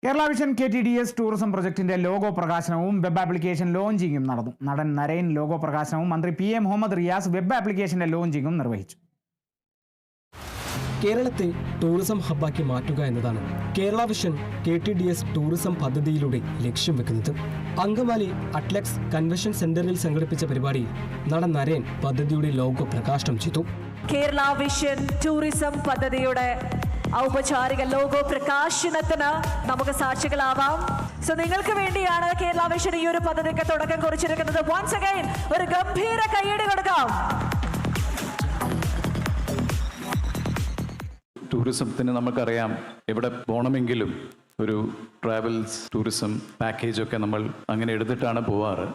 Kerala vision KTDS tourism പ്രൊജക്ടിന്റെ logo പ്രകാശനവും web application ലോഞ്ചിങ്ങും നടന്നു. നടൻ നരേൻ ലോഗോ പ്രകാശനവും മന്ത്രി PA മുഹമ്മദ് റിയാസ് വെബ് ആപ്ലിക്കേഷന്റെ ലോഞ്ചിങ്ങും നിർവഹിച്ചു. കേരളത്തെ ടൂറിസം ഹബ്ബാക്കി മാറ്റുക എന്നതാണ് കേരള വിഷൻ KTDS ടൂറിസം പദ്ധതിയിലൂടെ ലക്ഷ്യം വെക്കുന്നത്. അങ്കമാലി അറ്റ്ലക്സ് കൺവെൻഷൻ സെന്ററിൽ സംഘടിപ്പിച്ച പരിപാടിയിൽ നടൻ നരേൻ പദ്ധതിയുടെ ലോഗോ പ്രകാശനം ചെയ്തു. കേരള വിഷൻ ടൂറിസം പദ്ധതിയുടെ ഔപചാരിക ലോഗോ പ്രകാശനത്തിന് നമുക്ക് സാക്ഷികളാവാം. സോ നിങ്ങൾക്ക് വേണ്ടിയാണ് കേരള വിഷൻ ഈ ഒരു പദ്ധതിക്ക് തുടക്കം കുറിച്ചിരിക്കുന്നത്. വൺസ് അഗൈൻ ഒരു ഗംഭീര കയ്യടി കൊടുക്കാം. ടൂറിസത്തിന് നമുക്കറിയാം, എവിടെ പോകണമെങ്കിലും ഒരു ട്രാവൽസ് ടൂറിസം പാക്കേജൊക്കെ നമ്മൾ അങ്ങനെ എടുത്തിട്ടാണ് പോവാറ്.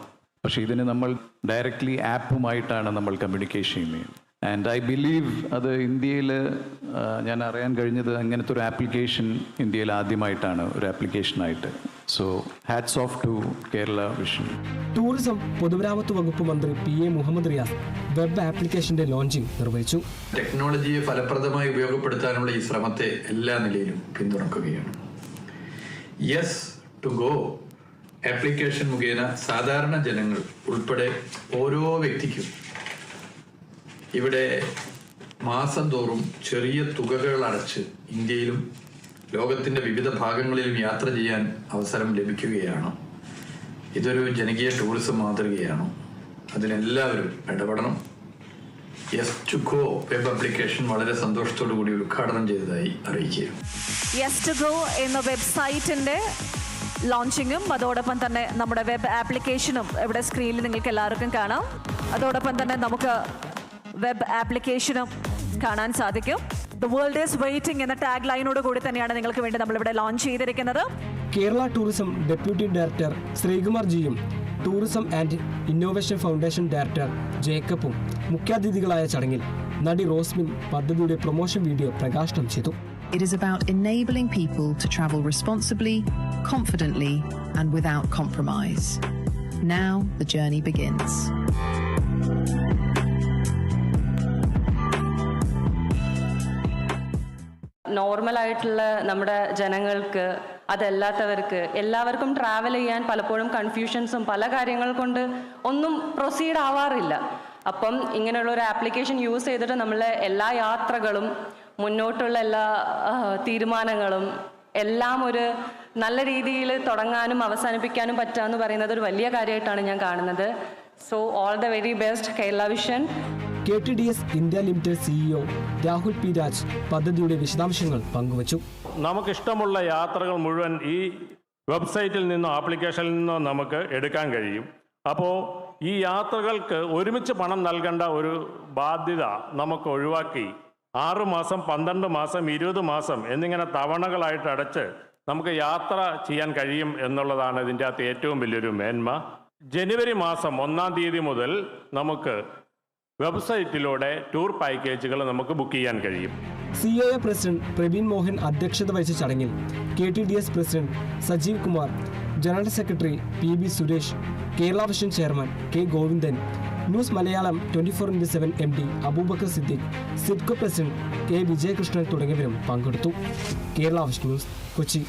പക്ഷേ ഇതിന് നമ്മൾ ഡയറക്റ്റ്ലി ആപ്പുമായിട്ടാണ് നമ്മൾ കമ്മ്യൂണിക്കേഷൻ ചെയ്യുന്നത്. ആൻഡ് ഐ ബിലീവ് അത് ഇന്ത്യയിൽ ഞാൻ അറിയാൻ കഴിഞ്ഞത് അങ്ങനത്തെ ഒരു ആപ്ലിക്കേഷൻ ഇന്ത്യയിൽ ആദ്യമായിട്ടാണ് ഒരു ആപ്ലിക്കേഷനായിട്ട്. So hats off to Kerala vision. Tourism പൊതുമരാമത്ത് വകുപ്പ് മന്ത്രി PA മുഹമ്മദ് റിയാസ് വെബ് ആപ്ലിക്കേഷന്റെ ലോഞ്ചിങ് നിർവഹിച്ചു. ടെക്നോളജിയെ ഫലപ്രദമായി ഉപയോഗപ്പെടുത്താനുള്ള ഈ ശ്രമത്തെ എല്ലാ നിലയിലും പിന്തുണക്കുകയാണ്. യെസ് ടു ഗോ ആപ്ലിക്കേഷൻ മുഖേന സാധാരണ ജനങ്ങൾ ഉൾപ്പെടെ ഓരോ വ്യക്തിക്കും ഇവിടെ മാസം തോറും ചെറിയ തുകകൾ അടച്ച് ഇന്ത്യയിലും ലോകത്തിൻ്റെ വിവിധ ഭാഗങ്ങളിലും യാത്ര ചെയ്യാൻ അവസരം ലഭിക്കുകയാണ്. ഇതൊരു ജനകീയ ടൂറിസം മാതൃകയാണ്. അതിനെല്ലാവരും ഇടപെടണം. Yes to go web application വളരെ സന്തോഷത്തോടു കൂടി ഉദ്ഘാടനം ചെയ്തതായി അറിയിക്കുകയാണ്. യെസ് ടു ഗോ എന്ന വെബ്സൈറ്റിന്റെ ലോഞ്ചിങ്ങും അതോടൊപ്പം തന്നെ നമ്മുടെ വെബ് ആപ്ലിക്കേഷനും ഇവിടെ സ്ക്രീനിൽ നിങ്ങൾക്ക് എല്ലാവർക്കും കാണാം. അതോടൊപ്പം തന്നെ നമുക്ക് വെബ് ആപ്ലിക്കേഷനും കാണാൻ സാധിക്കും. ദ വേൾഡ് ഈസ് വെയിറ്റിംഗ് എന്ന ടാഗ് ലൈനോട് കൂടി തന്നെയാണ് നിങ്ങൾക്ക് വേണ്ടി നമ്മളിവിടെ ലോഞ്ച് ചെയ്തിരിക്കുന്നത്. Kerala tourism deputy director Sreekumar ജിയും tourism and innovation foundation director ജേക്കബും മുഖ്യാതിഥികളായ ചടങ്ങിൽ നടി റോസ്മിൻ പദ്ധതിയുടെ പ്രൊമോഷൻ വീഡിയോ പ്രകാശനം ചെയ്തു. It is about enabling people to travel responsibly, confidently, and without compromise. Now the journey begins. നോർമലായിട്ടുള്ള നമ്മുടെ ജനങ്ങൾക്ക്, അതല്ലാത്തവർക്ക് എല്ലാവർക്കും ട്രാവൽ ചെയ്യാൻ പലപ്പോഴും കൺഫ്യൂഷൻസും പല കാര്യങ്ങൾ കൊണ്ട് ഒന്നും പ്രൊസീഡ് ആവാറില്ല. അപ്പം ഇങ്ങനെയുള്ള ഒരു ആപ്ലിക്കേഷൻ യൂസ് ചെയ്തിട്ട് നമ്മളെ എല്ലാ യാത്രകളും, മുന്നോട്ടുള്ള എല്ലാ തീരുമാനങ്ങളും എല്ലാം ഒരു നല്ല രീതിയിൽ തുടങ്ങാനും അവസാനിപ്പിക്കാനും പറ്റുക പറയുന്നത് ഒരു വലിയ കാര്യമായിട്ടാണ് ഞാൻ കാണുന്നത്. So all the very best Kerala vision. KTDS India limited CEO Rahul P. Raj പദ്ധതിയുടെ വിശദാംശങ്ങൾ പങ്കുവച്ചു. നമുക്കിഷ്ടമുള്ള യാത്രകൾ മുഴുവൻ ഈ വെബ്സൈറ്റിൽ നിന്നോ ആപ്ലിക്കേഷനിൽ നിന്നോ നമുക്ക് എടുക്കാൻ കഴിയും. അപ്പോൾ ഈ യാത്രകൾക്ക് ഒരുമിച്ച് പണം നൽകേണ്ട ഒരു ബാധ്യത നമുക്ക് ഒഴിവാക്കി 6 മാസം, 12 മാസം, 20 മാസം എന്നിങ്ങനെ തവണകളായിട്ട് അടച്ച് നമുക്ക് യാത്ര ചെയ്യാൻ കഴിയും എന്നുള്ളതാണ് ഇതിൻ്റെ അകത്ത് ഏറ്റവും വലിയൊരു മേന്മ. ജനുവരി മാസം 1-ാം തീയതി മുതൽ നമുക്ക് വെബ്സൈറ്റിലൂടെ ടൂർ പാക്കേജുകൾ നമുക്ക് ബുക്ക് ചെയ്യാൻ കഴിയും. CAA പ്രസിഡന്റ് പ്രവീൺ മോഹൻ അധ്യക്ഷത വഹിച്ച ചടങ്ങിൽ KTDS president Sajeev Kumar, general secretary PB Suresh, Kerala vision chairman K. Govindan, news Malayalam 24/7 MD Abubakar Siddique, SIDCO president K. Vijayakrishnan തുടങ്ങിയവരും പങ്കെടുത്തു. Kerala vision news, Kochi.